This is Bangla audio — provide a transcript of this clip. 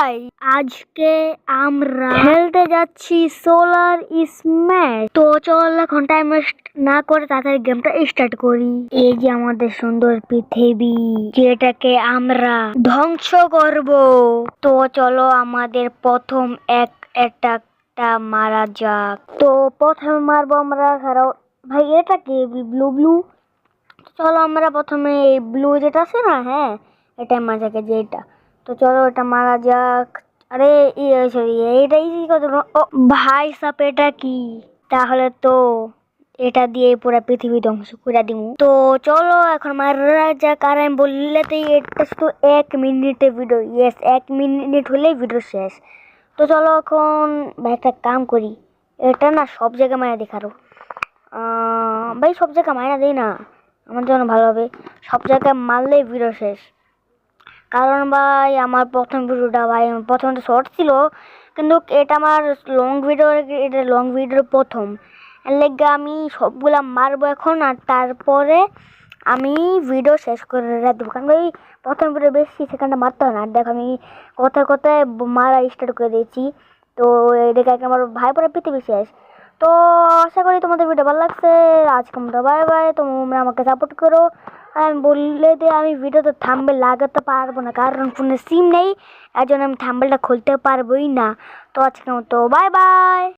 ভাই, আজকে আমরা খেলতে যাচ্ছি সোলার স্ম্যাশ। তো চল এখন টাইম ওয়েস্ট না করে তাড়াতাড়ি গেমটা স্টার্ট করি। এই যে আমাদের সুন্দর পৃথিবী, যেটাকে আমরা ধ্বংস করব। তো চলো আমাদের প্রথম একটা মারা যাক। তো প্রথমে মারবো আমরা, খারাপ ভাই এটা কি ব্লু ব্লু। চলো আমরা প্রথমে এই ব্লু যেটা আছে না, হ্যাঁ এটা মারা যাক, যে এটা। তো চলো এটা মারা যাক। আরে সরি, এইটা ইজি কত। ও ভাই সাপ, এটা কি? তাহলে তো এটা দিয়ে পুরো পৃথিবী ধ্বংস করে দিব। তো চলো এখন মারা যাক। আর আমি বললেতেই এটা শুধু 1 মিনিটের ভিডিও। ইয়েস, 1 মিনিট হলেই ভিডিও শেষ। তো চলো এখন ভাই একটা কাম করি, এটা না সব জায়গায় মারা দেখারো। ভাই সব জায়গায় মারা দেই না, আমার জন্য ভালো হবে। সব জায়গায় মারলেই ভিডিও শেষ। কারণ ভাই আমার প্রথম ভিডিওটা, ভাই প্রথম তো শর্ট ছিল, কিন্তু এটা আমার লং ভিডিও, এটা লং ভিডিওর প্রথম। এর লেগে আমি সবগুলা মারবো এখন, আর তারপরে আমি ভিডিও শেষ করে দেবো। কারণ ভাই প্রথম ভিডিও বেশি সেখানটা মারতে হয় না। আর দেখো আমি কথায় কথায় মারা স্টার্ট করে দিয়েছি। তো এদিকে আমার ভাই পরে পৃথিবী শেষ। তো আশা করি তোমাদের ভিডিও ভালো লাগছে। আজকে আমরা বাই বাই, তোমরা আমাকে সাপোর্ট করো। আর আমি বললে যে আমি ভিডিওতে থাম্বনেল লাগাতে পারবো না, কারণ ফোনে সিম নেই, এর জন্য আমি থাম্বনেলটা খুলতে পারবোই না। তো আজকের মতো বাই বাই।